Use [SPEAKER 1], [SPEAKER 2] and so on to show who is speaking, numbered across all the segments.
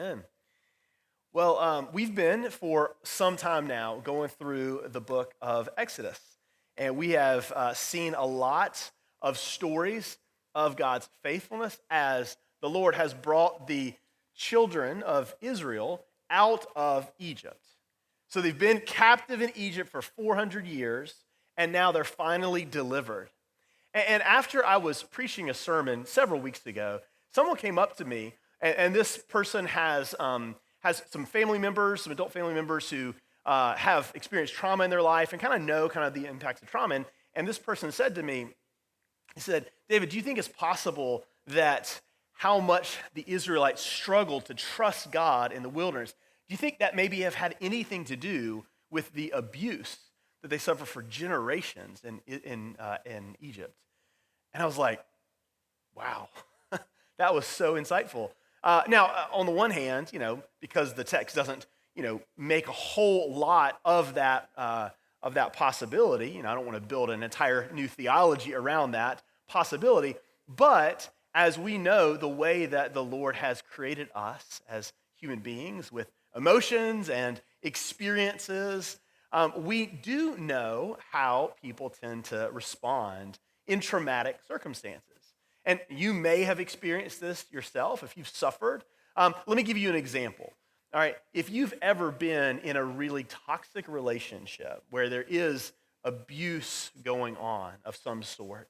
[SPEAKER 1] Amen. Well, we've been for some time now going through the book of Exodus, and we have seen a lot of stories of God's faithfulness as the Lord has brought the children of Israel out of Egypt. So they've been captive in Egypt for 400 years, and now they're finally delivered. And after I was preaching a sermon several weeks ago, someone came up to me, and this person has some family members, some adult family members who have experienced trauma in their life and kind of know kind of the impacts of trauma. And this person said to me, he said, David, do you think it's possible that how much the Israelites struggled to trust God in the wilderness, do you think that maybe have had anything to do with the abuse that they suffered for generations in Egypt? And I was like, wow, that was so insightful. Now, on the one hand, because the text doesn't, make a whole lot of that possibility. I don't want to build an entire new theology around that possibility. But as we know, the way that the Lord has created us as human beings with emotions and experiences, we do know how people tend to respond in traumatic circumstances. And you may have experienced this yourself if you've suffered. Let me give you an example. All right, if you've ever been in a really toxic relationship where there is abuse going on of some sort,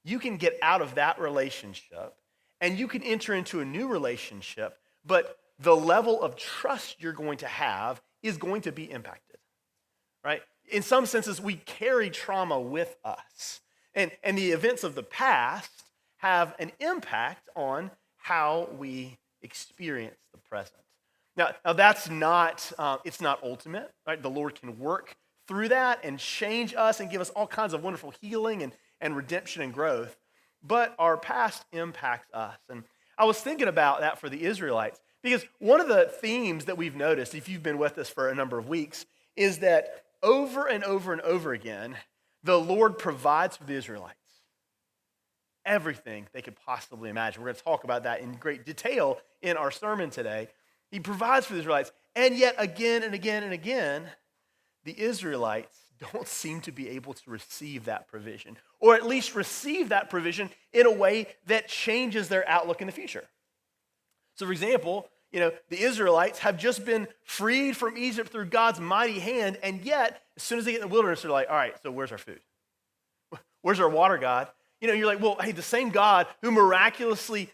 [SPEAKER 1] you can get out of that relationship and you can enter into a new relationship, but the level of trust you're going to have is going to be impacted, right? In some senses, we carry trauma with us. And the events of the past have an impact on how we experience the present. Now that's not, it's not ultimate, right? The Lord can work through that and change us and give us all kinds of wonderful healing and redemption and growth, but our past impacts us. And I was thinking about that for the Israelites, because one of the themes that we've noticed, if you've been with us for a number of weeks, is that over and over and over again, the Lord provides for the Israelites everything they could possibly imagine. We're going to talk about that in great detail in our sermon today. He provides for the Israelites, and yet again and again and again, the Israelites don't seem to be able to receive that provision, or at least receive that provision in a way that changes their outlook in the future. So for example, the Israelites have just been freed from Egypt through God's mighty hand, and yet, as soon as they get in the wilderness, they're like, all right, so where's our food? Where's our water, God? You're like, well, hey, the same God who miraculously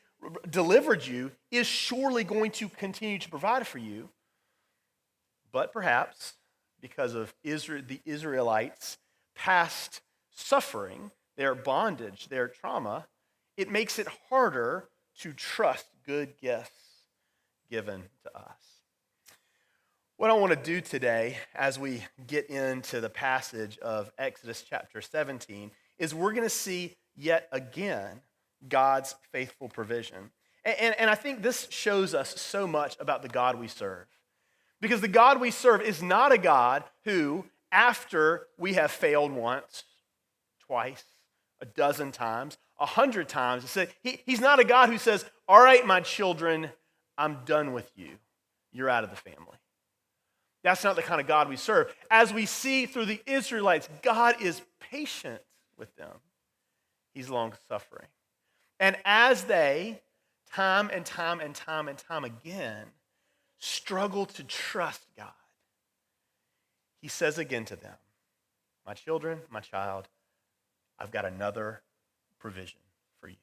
[SPEAKER 1] delivered you is surely going to continue to provide for you. But perhaps because of the Israelites' past suffering, their bondage, their trauma, it makes it harder to trust good gifts given to us. What I want to do today as we get into the passage of Exodus chapter 17 is we're going to see yet again God's faithful provision. And I think this shows us so much about the God we serve. Because the God we serve is not a God who, after we have failed once, twice, a dozen times, 100 times, he's not a God who says, all right, my children, I'm done with you. You're out of the family. That's not the kind of God we serve. As we see through the Israelites, God is patient with them. He's long-suffering. And as they, time and time and time and time again, struggle to trust God, he says again to them, my children, my child, I've got another provision for you.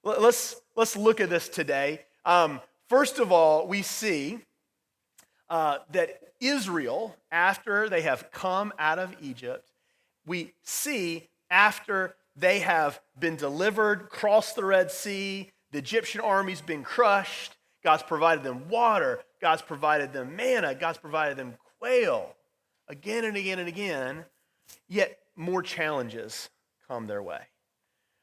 [SPEAKER 1] Let's look at this today. First of all, we see that Israel, after they have come out of Egypt, we see after they have been delivered, crossed the Red Sea, the Egyptian army's been crushed, God's provided them water, God's provided them manna, God's provided them quail, again and again and again, yet more challenges come their way.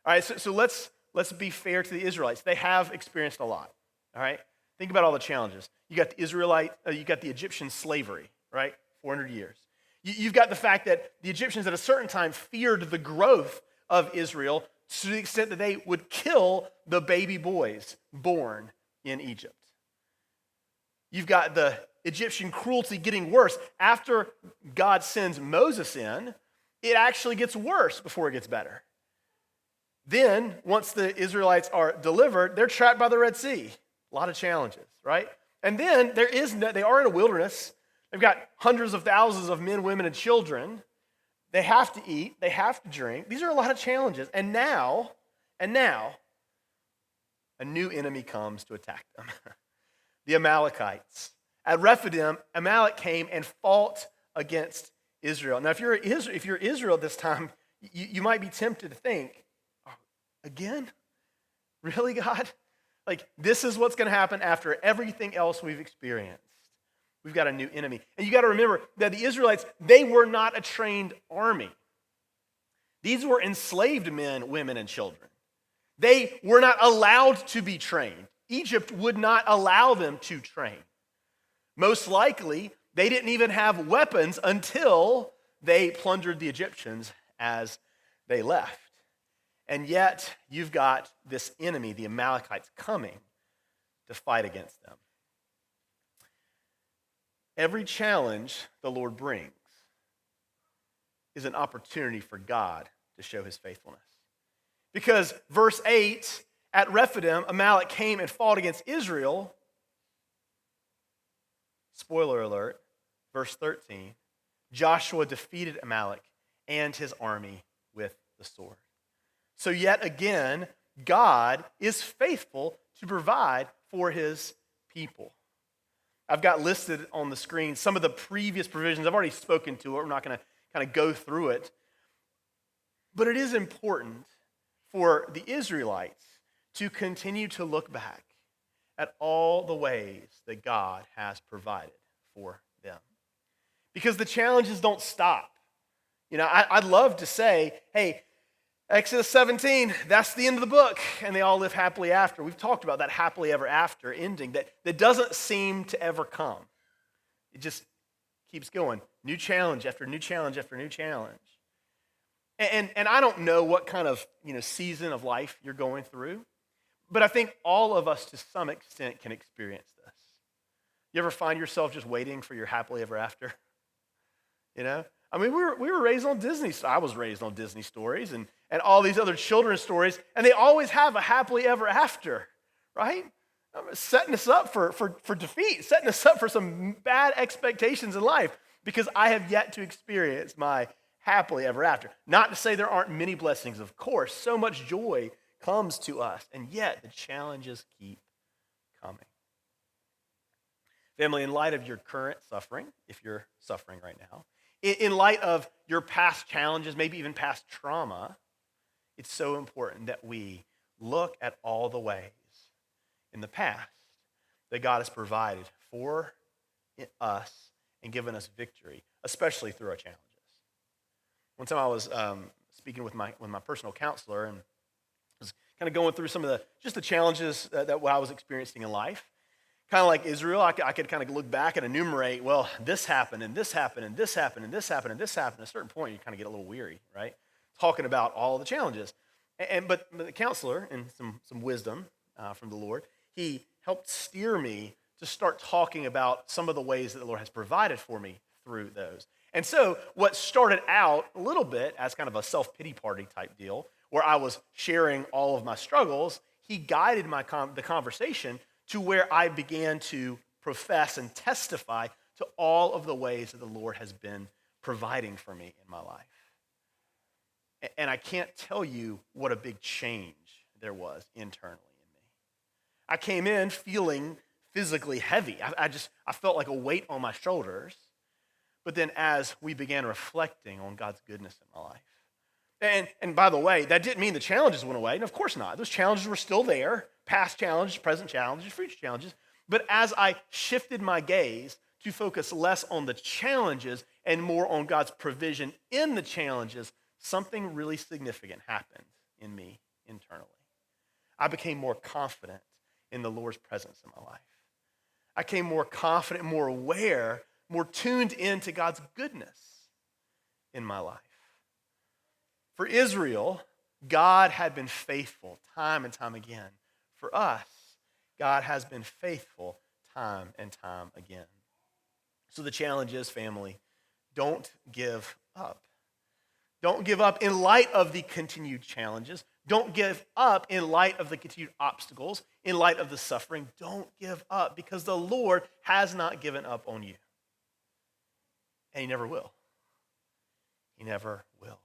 [SPEAKER 1] All right, so let's be fair to the Israelites. They have experienced a lot, all right? Think about all the challenges. You got the Egyptian slavery, right? 400 years. You've got the fact that the Egyptians at a certain time feared the growth of Israel to the extent that they would kill the baby boys born in Egypt. You've got the Egyptian cruelty getting worse. After God sends Moses in, it actually gets worse before it gets better. Then, once the Israelites are delivered, they're trapped by the Red Sea. A lot of challenges, right? And then they are in a wilderness. They've got hundreds of thousands of men, women, and children. They have to eat. They have to drink. These are a lot of challenges. And now, a new enemy comes to attack them. The Amalekites. At Rephidim, Amalek came and fought against Israel. Now, if you're Israel at this time, you might be tempted to think, oh, again? Really, God? Like, this is what's going to happen after everything else we've experienced. We've got a new enemy. And you got to remember that the Israelites, they were not a trained army. These were enslaved men, women, and children. They were not allowed to be trained. Egypt would not allow them to train. Most likely, they didn't even have weapons until they plundered the Egyptians as they left. And yet, you've got this enemy, the Amalekites, coming to fight against them. Every challenge the Lord brings is an opportunity for God to show his faithfulness. Because verse 8, at Rephidim, Amalek came and fought against Israel. Spoiler alert, verse 13, Joshua defeated Amalek and his army with the sword. So yet again, God is faithful to provide for his people. I've got listed on the screen some of the previous provisions. I've already spoken to it. We're not going to kind of go through it. But it is important for the Israelites to continue to look back at all the ways that God has provided for them. Because the challenges don't stop. You know, I'd love to say, hey, Exodus 17, that's the end of the book, and they all live happily after. We've talked about that happily ever after ending that doesn't seem to ever come. It just keeps going. New challenge after new challenge after new challenge. And I don't know what kind of season of life you're going through, but I think all of us to some extent can experience this. You ever find yourself just waiting for your happily ever after? You know? I mean, we were raised on Disney. I was raised on Disney stories and all these other children's stories, and they always have a happily ever after, right? Setting us up for defeat, setting us up for some bad expectations in life, because I have yet to experience my happily ever after. Not to say there aren't many blessings, of course. So much joy comes to us, and yet the challenges keep coming. Family, in light of your current suffering, if you're suffering right now, in light of your past challenges, maybe even past trauma, it's so important that we look at all the ways in the past that God has provided for us and given us victory, especially through our challenges. One time I was speaking with my personal counselor and was kind of going through some of the challenges that I was experiencing in life. Kind of like Israel, I could kind of look back and enumerate, well, this happened, and this happened, and this happened, and this happened, and this happened. At a certain point, you kind of get a little weary, right? Talking about all the challenges. But the counselor, and some wisdom from the Lord, he helped steer me to start talking about some of the ways that the Lord has provided for me through those. And so what started out a little bit as kind of a self-pity party type deal, where I was sharing all of my struggles, he guided the conversation to where I began to profess and testify to all of the ways that the Lord has been providing for me in my life. And I can't tell you what a big change there was internally in me. I came in feeling physically heavy. I felt like a weight on my shoulders. But then as we began reflecting on God's goodness in my life, and by the way, that didn't mean the challenges went away. And of course not. Those challenges were still there. Past challenges, present challenges, future challenges. But as I shifted my gaze to focus less on the challenges and more on God's provision in the challenges, something really significant happened in me internally. I became more confident in the Lord's presence in my life. I became more confident, more aware, more tuned into God's goodness in my life. For Israel, God had been faithful time and time again. For us, God has been faithful time and time again. So the challenge is, family, don't give up. Don't give up in light of the continued challenges. Don't give up in light of the continued obstacles, in light of the suffering. Don't give up because the Lord has not given up on you. And he never will. He never will.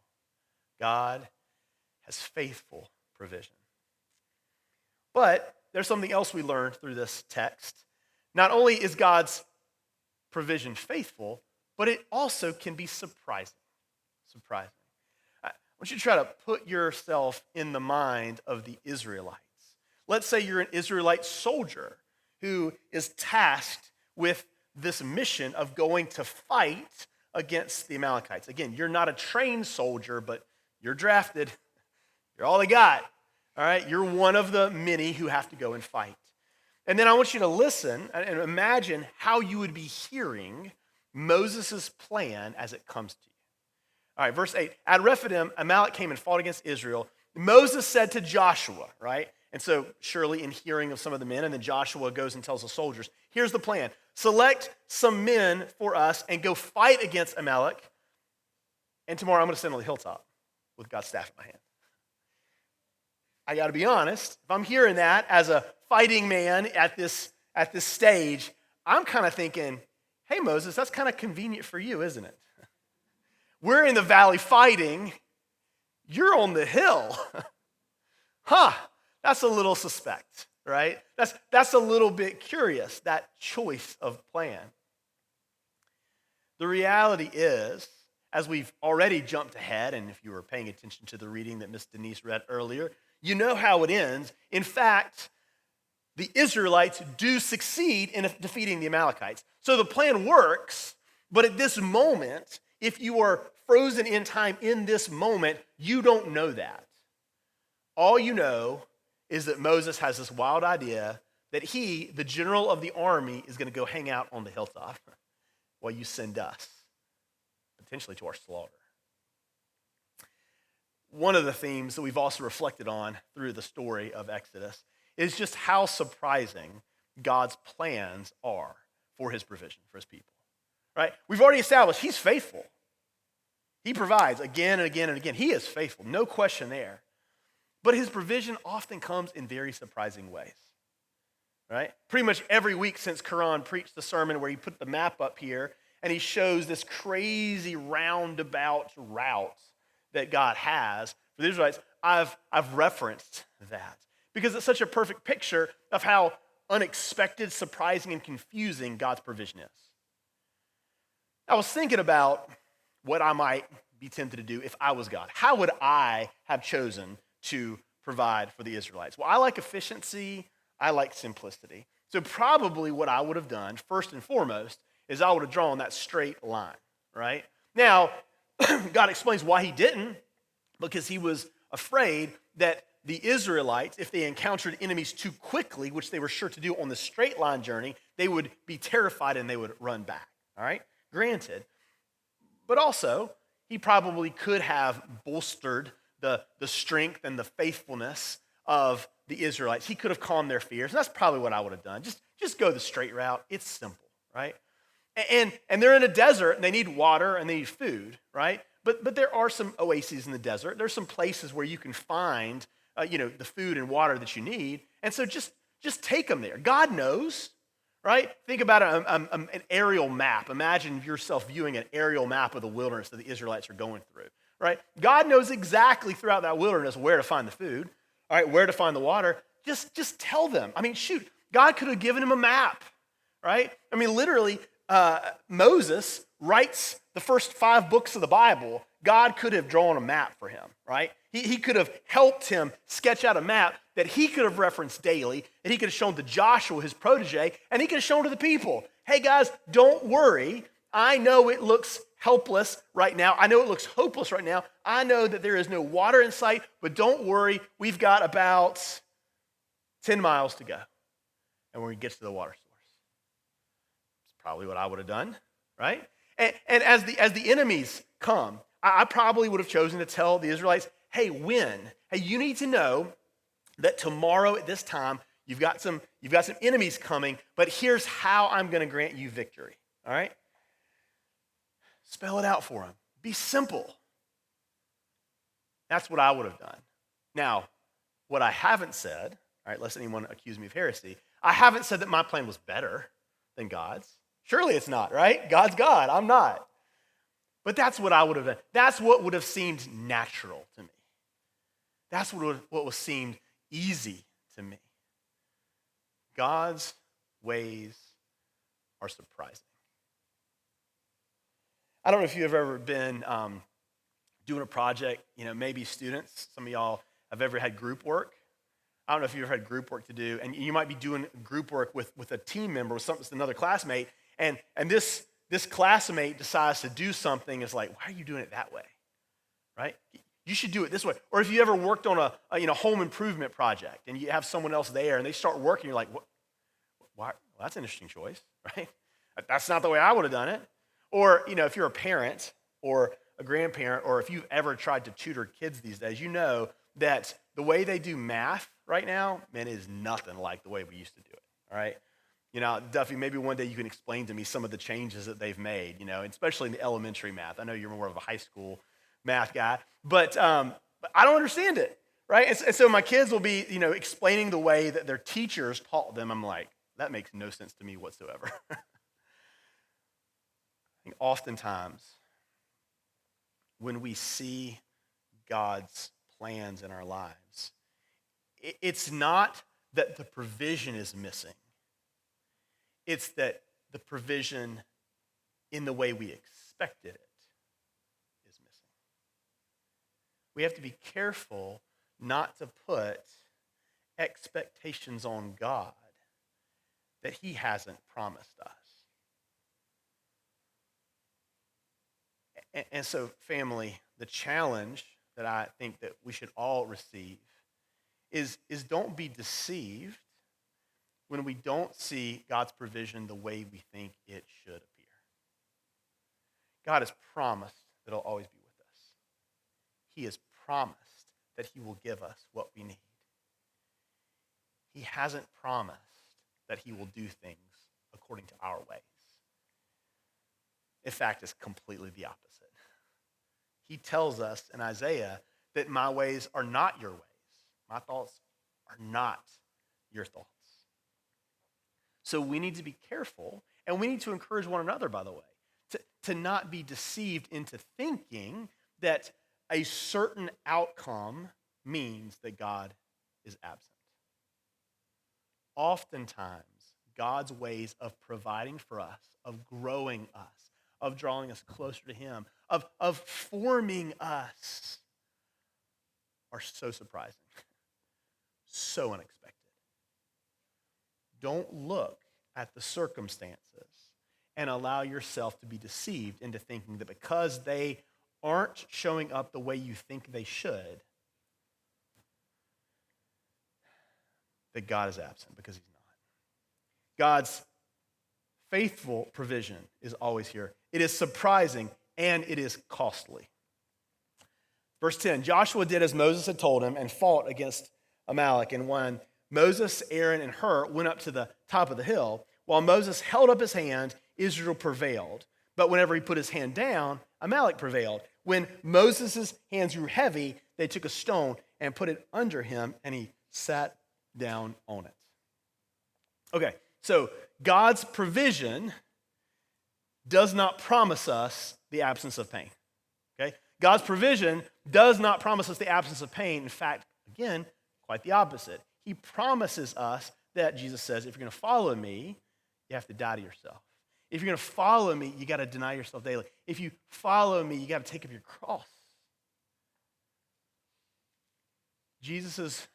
[SPEAKER 1] God has faithful provision. But there's something else we learned through this text. Not only is God's provision faithful, but it also can be surprising. Surprising. I want you to try to put yourself in the mind of the Israelites. Let's say you're an Israelite soldier who is tasked with this mission of going to fight against the Amalekites. Again, you're not a trained soldier, but you're drafted. You're all they got. All right? You're one of the many who have to go and fight. And then I want you to listen and imagine how you would be hearing Moses' plan as it comes to you. All right, verse 8. At Rephidim, Amalek came and fought against Israel. Moses said to Joshua, right? And so surely in hearing of some of the men, and then Joshua goes and tells the soldiers, here's the plan. Select some men for us and go fight against Amalek. And tomorrow I'm going to stand on the hilltop with God's staff in my hand. I got to be honest, if I'm hearing that as a fighting man at this stage, I'm kind of thinking, hey, Moses, that's kind of convenient for you, isn't it? We're in the valley fighting. You're on the hill. That's a little suspect, right? That's a little bit curious, that choice of plan. The reality is, as we've already jumped ahead, and if you were paying attention to the reading that Miss Denise read earlier, you know how it ends. In fact, the Israelites do succeed in defeating the Amalekites. So the plan works, but at this moment, if you are frozen in time in this moment, you don't know that. All you know is that Moses has this wild idea that he, the general of the army, is going to go hang out on the hilltop while you send us, potentially to our slaughter. One of the themes that we've also reflected on through the story of Exodus is just how surprising God's plans are for his provision, for his people, right? We've already established he's faithful. He provides again and again and again. He is faithful, no question there. But his provision often comes in very surprising ways, right? Pretty much every week since Quran preached the sermon where he put the map up here and he shows this crazy roundabout route that God has for the Israelites, I've referenced that because it's such a perfect picture of how unexpected, surprising, and confusing God's provision is. I was thinking about what I might be tempted to do if I was God. How would I have chosen to provide for the Israelites? Well, I like efficiency. I like simplicity. So probably what I would have done, first and foremost, is I would have drawn that straight line, right? Now, God explains why he didn't, because he was afraid that the Israelites, if they encountered enemies too quickly, which they were sure to do on the straight line journey, they would be terrified and they would run back, all right? Granted. But also, he probably could have bolstered the strength and the faithfulness of the Israelites. He could have calmed their fears. And that's probably what I would have done. Just go the straight route. It's simple, right? And they're in a desert, and they need water, and they need food, right? But there are some oases in the desert. There's some places where you can find, the food and water that you need. And so just take them there. God knows, right? Think about an aerial map. Imagine yourself viewing an aerial map of the wilderness that the Israelites are going through, right? God knows exactly throughout that wilderness where to find the food, all right, where to find the water. Just tell them. I mean, shoot, God could have given him a map, right? I mean, literally, Moses writes the first 5 books of the Bible. God could have drawn a map for him, right? He could have helped him sketch out a map that he could have referenced daily, and he could have shown to Joshua, his protege, and he could have shown to the people, hey guys, don't worry. I know it looks helpless right now. I know it looks hopeless right now. I know that there is no water in sight, but don't worry. We've got about 10 miles to go, and when we get to the water source. Probably what I would have done, right? And as the enemies come, I probably would have chosen to tell the Israelites, hey, you need to know that tomorrow at this time, You've got some enemies coming, but here's how I'm going to grant you victory. All right? Spell it out for them. Be simple. That's what I would have done. Now, what I haven't said, all right, lest anyone accuse me of heresy, I haven't said that my plan was better than God's. Surely it's not, right? God's God, I'm not. But that's what I would have done. That's what would have seemed natural to me. That's what was seemed easy to me. God's ways are surprising. I don't know if you've ever been doing a project, maybe students, some of y'all have ever had group work. I don't know if you've ever had group work to do, and you might be doing group work with a team member, with another classmate, and this classmate decides to do something. It's like, why are you doing it that way, right? You should do it this way. Or if you ever worked on a home improvement project, and you have someone else there, and they start working, you're like, what? Why? Well, that's an interesting choice, right? That's not the way I would have done it. Or if you're a parent or a grandparent, or if you've ever tried to tutor kids these days, you know that the way they do math right now, man, is nothing like the way we used to do it, all right? Duffy, maybe one day you can explain to me some of the changes that they've made, especially in the elementary math. I know you're more of a high school math guy, but I don't understand it, right? And so my kids will be, explaining the way that their teachers taught them. I'm like, that makes no sense to me whatsoever. I think oftentimes when we see God's plans in our lives, it's not that the provision is missing. It's that the provision in the way we expected it is missing. We have to be careful not to put expectations on God that he hasn't promised us. And so, family, the challenge that I think that we should all receive is don't be deceived when we don't see God's provision the way we think it should appear. God has promised that he'll always be with us. He has promised that he will give us what we need. He hasn't promised that he will do things according to our ways. In fact, it's completely the opposite. He tells us in Isaiah that my ways are not your ways. My thoughts are not your thoughts. So we need to be careful, and we need to encourage one another, by the way, to not be deceived into thinking that a certain outcome means that God is absent. Oftentimes, God's ways of providing for us, of growing us, of drawing us closer to him, of forming us are so surprising, so unexpected. Don't look at the circumstances and allow yourself to be deceived into thinking that because they aren't showing up the way you think they should, that God is absent, because he's not. God's faithful provision is always here. It is surprising and it is costly. Verse 10, Joshua did as Moses had told him and fought against Amalek. And when Moses, Aaron, and Hur went up to the top of the hill, while Moses held up his hand, Israel prevailed. But whenever he put his hand down, Amalek prevailed. When Moses' hands grew heavy, they took a stone and put it under him, and he sat down on it. Okay, so God's provision does not promise us the absence of pain. Okay? God's provision does not promise us the absence of pain. In fact, again, quite the opposite. He promises us that, Jesus says, if you're going to follow me, you have to die to yourself. If you're going to follow me, you got to deny yourself daily. If you follow me, you got to take up your cross. Jesus'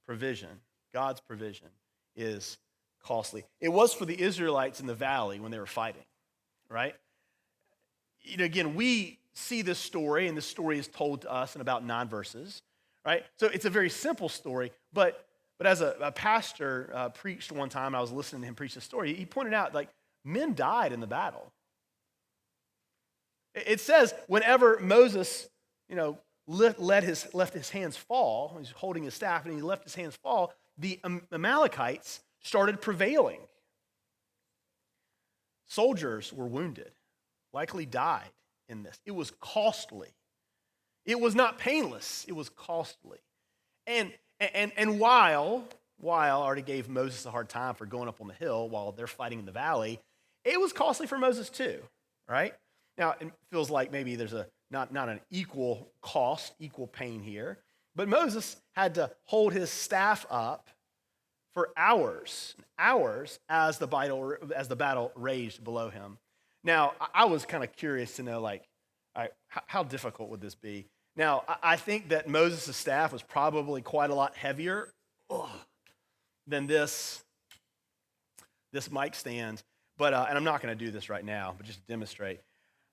[SPEAKER 1] provision, God's provision, is costly. It was for the Israelites in the valley when they were fighting, right? Again, we see this story, and this story is told to us in about 9 verses, right? So it's a very simple story, but as a pastor preached one time, I was listening to him preach the story, he pointed out, men died in the battle. It says whenever Moses, left his hands fall, he's holding his staff, and he left his hands fall, the Amalekites started prevailing. Soldiers were wounded, likely died in this. It was costly. It was not painless, it was costly. And while I already gave Moses a hard time for going up on the hill while they're fighting in the valley, it was costly for Moses too, right? Now, it feels like maybe there's not an equal cost, equal pain here, but Moses had to hold his staff up for hours as the battle raged below him. Now, I was kind of curious to know, like, all right, how difficult would this be? Now, I think that Moses' staff was probably quite a lot heavier than this mic stand, but and I'm not going to do this right now, but just to demonstrate.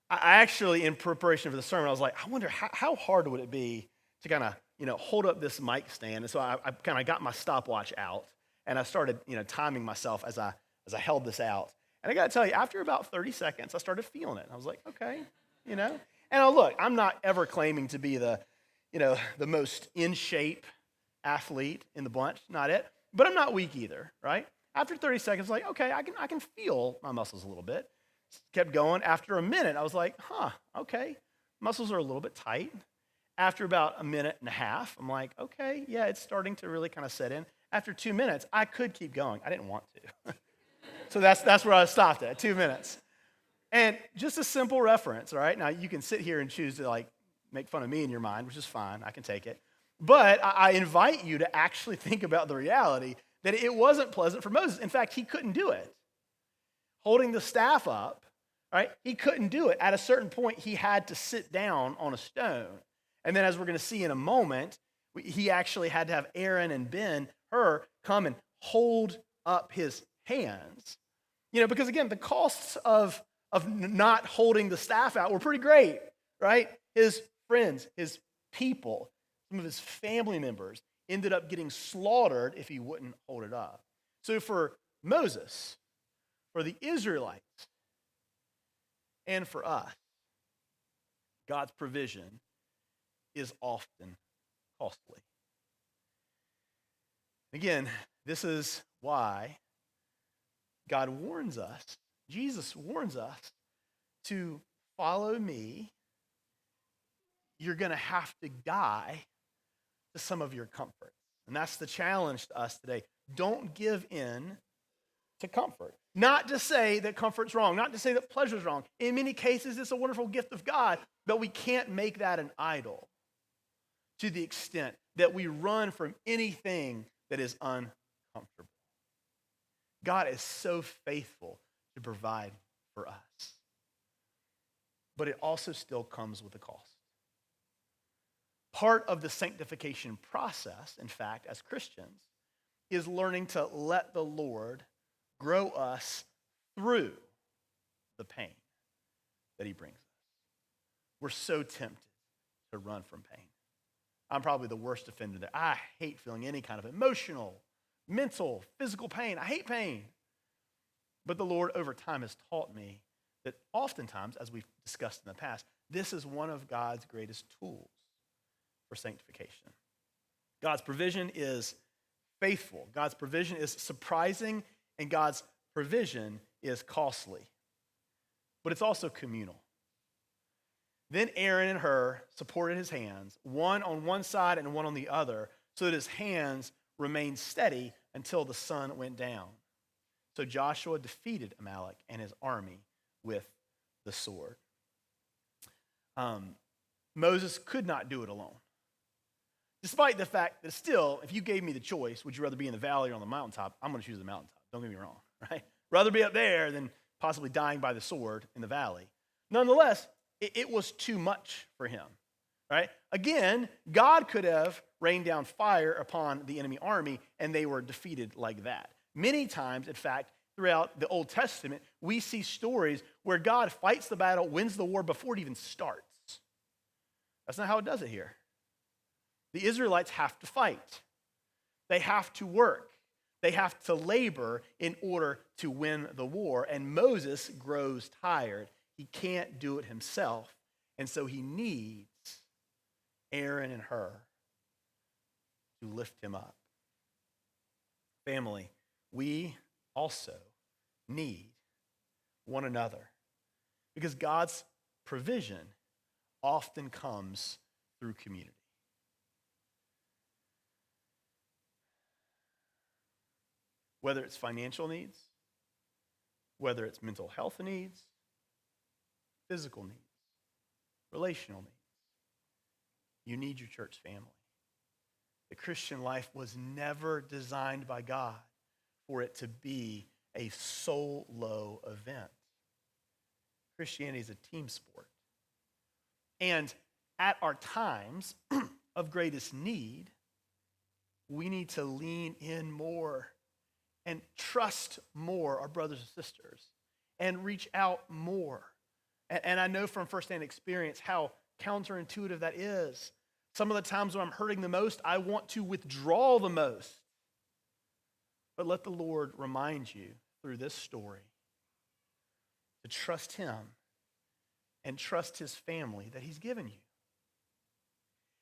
[SPEAKER 1] I actually, in preparation for the sermon, I was like, I wonder how hard would it be to kind of hold up this mic stand, and so I kind of got my stopwatch out, and I started timing myself as I held this out. And I got to tell you, after about 30 seconds, I started feeling it. I was like, okay, And look, I'm not ever claiming to be the most in shape athlete in the bunch, not it. But I'm not weak either, right? After 30 seconds, like, okay, I can feel my muscles a little bit. Kept going. After a minute, I was like, okay, muscles are a little bit tight. After about a minute and a half, I'm like, okay, yeah, it's starting to really kind of set in. After 2 minutes, I could keep going. I didn't want to. So that's where I stopped at, 2 minutes. And just a simple reference, all right? Now, you can sit here and choose to, make fun of me in your mind, which is fine. I can take it. But I invite you to actually think about the reality that it wasn't pleasant for Moses. In fact, he couldn't do it. Holding the staff up, right? He couldn't do it. At a certain point, he had to sit down on a stone. And then, as we're going to see in a moment, he actually had to have Aaron and Ben-Hur come and hold up his hands. Because again, the costs of not holding the staff out were pretty great, right? His friends, his people, some of his family members ended up getting slaughtered if he wouldn't hold it up. So for Moses, for the Israelites, and for us, God's provision is often costly. Again, this is why God warns us, Jesus warns us to follow me. You're going to have to die to some of your comfort. And that's the challenge to us today. Don't give in to comfort. Not to say that comfort's wrong, not to say that pleasure's wrong. In many cases, it's a wonderful gift of God, but we can't make that an idol to the extent that we run from anything that is uncomfortable. God is so faithful to provide for us. But it also still comes with a cost. Part of the sanctification process, in fact, as Christians, is learning to let the Lord grow us through the pain that he brings us. We're so tempted to run from pain. I'm probably the worst offender there. I hate feeling any kind of emotional, mental, physical pain. I hate pain. But the Lord over time has taught me that oftentimes, as we've discussed in the past, this is one of God's greatest tools for sanctification. God's provision is faithful. God's provision is surprising, and God's provision is costly. But it's also communal. Then Aaron and Hur supported his hands, one on one side and one on the other, so that his hands remained steady until the sun went down. So Joshua defeated Amalek and his army with the sword. Moses could not do it alone. Despite the fact that still, if you gave me the choice, would you rather be in the valley or on the mountaintop? I'm going to choose the mountaintop. Don't get me wrong, right? Rather be up there than possibly dying by the sword in the valley. Nonetheless, it was too much for him, right? Again, God could have rained down fire upon the enemy army, and they were defeated like that. Many times, in fact, throughout the Old Testament, we see stories where God fights the battle, wins the war before it even starts. That's not how it does it here. The Israelites have to fight. They have to work. They have to labor in order to win the war. And Moses grows tired. He can't do it himself. And so he needs Aaron and Hur to lift him up. Family, we also need one another because God's provision often comes through community. Whether it's financial needs, whether it's mental health needs, physical needs, relational needs, you need your church family. The Christian life was never designed by God for it to be a solo event. Christianity is a team sport. And at our times of greatest need, we need to lean in more and trust more our brothers and sisters and reach out more. And I know from firsthand experience how counterintuitive that is. Some of the times when I'm hurting the most, I want to withdraw the most. But let the Lord remind you through this story to trust him and trust his family that he's given you.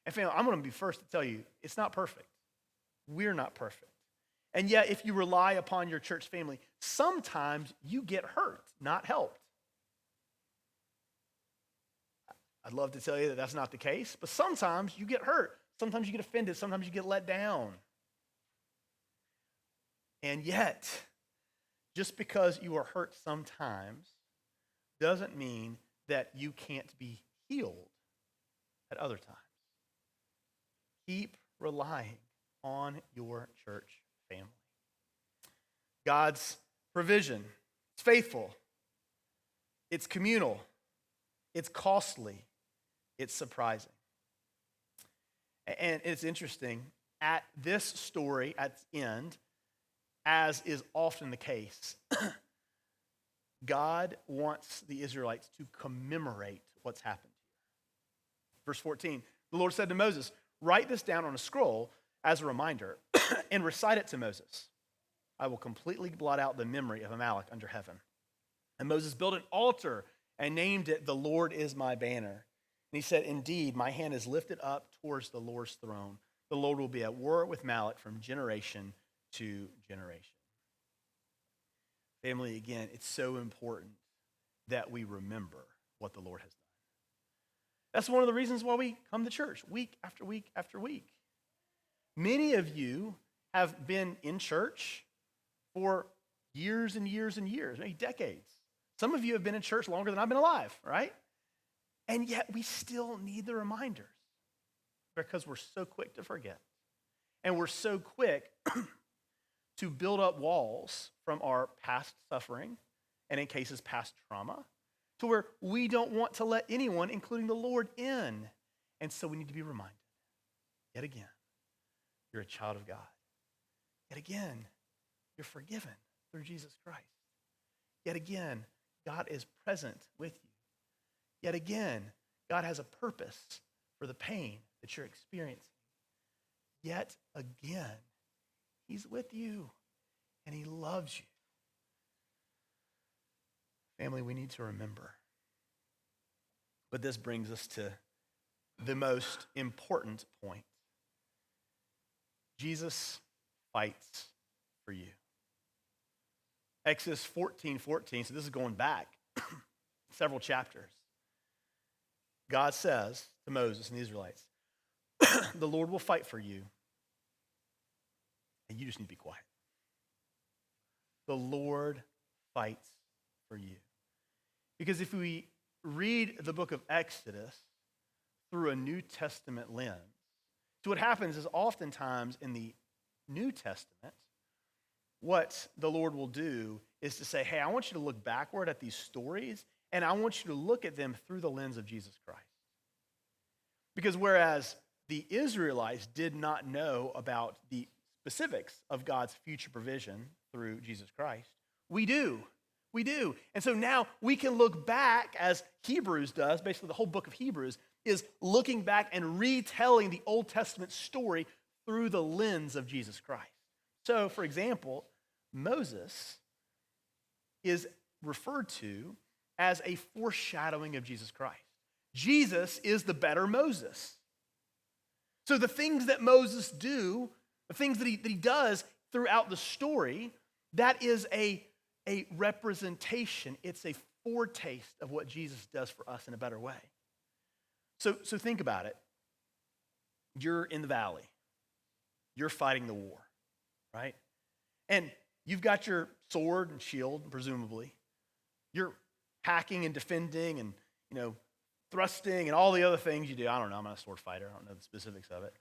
[SPEAKER 1] And family, I'm going to be first to tell you, it's not perfect. We're not perfect. And yet, if you rely upon your church family, sometimes you get hurt, not helped. I'd love to tell you that that's not the case, but sometimes you get hurt. Sometimes you get offended. Sometimes you get let down. And yet, just because you are hurt sometimes doesn't mean that you can't be healed at other times. Keep relying on your church family. God's provision, it's faithful, it's communal, it's costly, it's surprising. And it's interesting, at this story, at its end, as is often the case, God wants the Israelites to commemorate what's happened here. Verse 14, the Lord said to Moses, "Write this down on a scroll as a reminder and recite it to Moses. I will completely blot out the memory of Amalek under heaven." And Moses built an altar and named it, "The Lord is my banner." And he said, "Indeed, my hand is lifted up towards the Lord's throne. The Lord will be at war with Amalek from generation to generation." Family, again, it's so important that we remember what the Lord has done. That's one of the reasons why we come to church week after week after week. Many of you have been in church for years and years and years, maybe decades. Some of you have been in church longer than I've been alive, right? And yet we still need the reminders because we're so quick to forget. And we're so quick to build up walls from our past suffering and in cases past trauma to where we don't want to let anyone, including the Lord, in. And so we need to be reminded, yet again, you're a child of God. Yet again, you're forgiven through Jesus Christ. Yet again, God is present with you. Yet again, God has a purpose for the pain that you're experiencing. Yet again, he's with you and he loves you. Family, we need to remember. But this brings us to the most important point. Jesus fights for you. Exodus 14:14, so this is going back several chapters. God says to Moses and the Israelites, "The Lord will fight for you, and you just need to be quiet." The Lord fights for you. Because if we read the book of Exodus through a New Testament lens, so what happens is oftentimes in the New Testament, what the Lord will do is to say, hey, I want you to look backward at these stories, and I want you to look at them through the lens of Jesus Christ. Because whereas the Israelites did not know about the specifics of God's future provision through Jesus Christ, we do. We do. And so now we can look back as Hebrews does, basically the whole book of Hebrews is looking back and retelling the Old Testament story through the lens of Jesus Christ. So, for example, Moses is referred to as a foreshadowing of Jesus Christ. Jesus is the better Moses. So the things that Moses do, the things that he does, throughout the story, that is a representation. It's a foretaste of what Jesus does for us in a better way. So think about it. You're in the valley. You're fighting the war, right? And you've got your sword and shield, presumably. You're hacking and defending and, thrusting and all the other things you do. I don't know. I'm not a sword fighter. I don't know the specifics of it.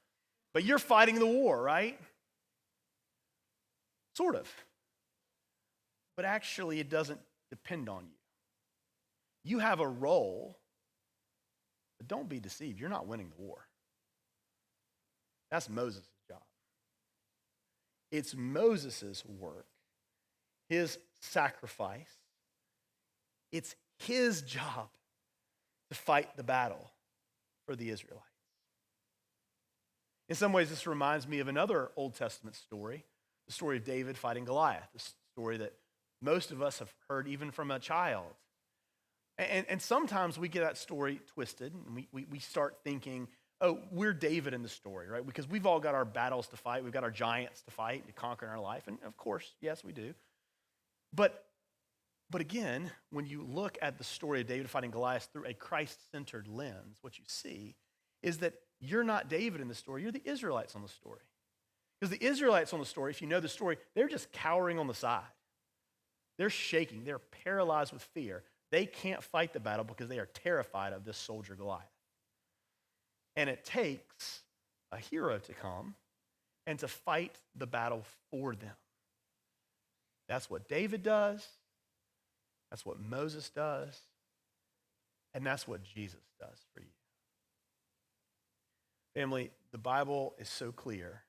[SPEAKER 1] But you're fighting the war, right? Sort of. But actually, it doesn't depend on you. You have a role, but don't be deceived. You're not winning the war. That's Moses' job. It's Moses' work, his sacrifice. It's his job to fight the battle for the Israelites. In some ways, this reminds me of another Old Testament story, the story of David fighting Goliath, the story that most of us have heard even from a child. And sometimes we get that story twisted, and we start thinking, oh, we're David in the story, right? Because we've all got our battles to fight. We've got our giants to fight and to conquer in our life. And of course, yes, we do. But again, when you look at the story of David fighting Goliath through a Christ-centered lens, what you see is that you're not David in the story. You're the Israelites on the story. Because the Israelites on the story, if you know the story, they're just cowering on the side. They're shaking. They're paralyzed with fear. They can't fight the battle because they are terrified of this soldier Goliath. And it takes a hero to come and to fight the battle for them. That's what David does. That's what Moses does. And that's what Jesus does for you. Family, the Bible is so clear.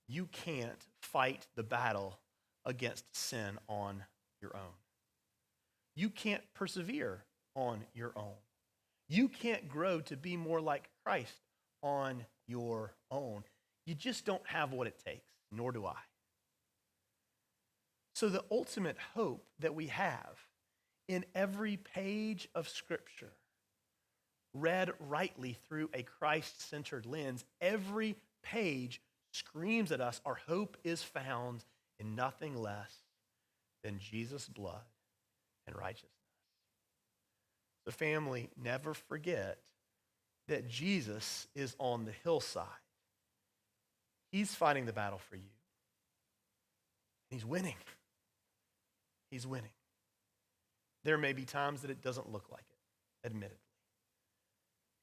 [SPEAKER 1] You can't fight the battle against sin on your own. You can't persevere on your own. You can't grow to be more like Christ on your own. You just don't have what it takes, nor do I. So the ultimate hope that we have in every page of Scripture, read rightly through a Christ-centered lens, every page screams at us our hope is found in nothing less than Jesus' blood and righteousness. The family, never forget that Jesus is on the hillside. He's fighting the battle for you. He's winning. He's winning. There may be times that it doesn't look like it, admittedly.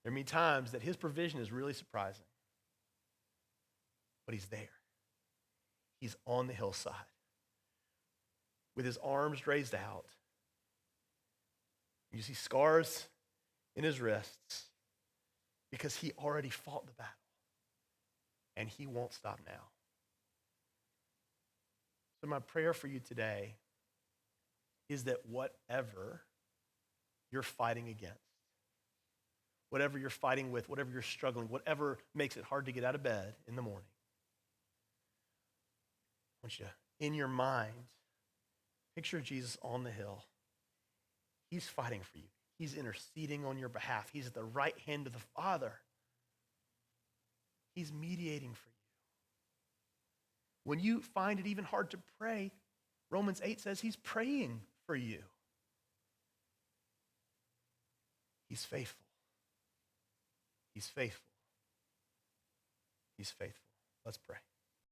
[SPEAKER 1] There may be times that his provision is really surprising. But he's there. He's on the hillside with his arms raised out. You see scars in his wrists because he already fought the battle. And he won't stop now. So my prayer for you today is that whatever you're fighting against, whatever you're fighting with, whatever you're struggling, whatever makes it hard to get out of bed in the morning, I want you to, in your mind, picture Jesus on the hill. He's fighting for you. He's interceding on your behalf. He's at the right hand of the Father. He's mediating for you. When you find it even hard to pray, Romans 8 says he's praying for you. He's faithful. He's faithful. He's faithful. Let's pray.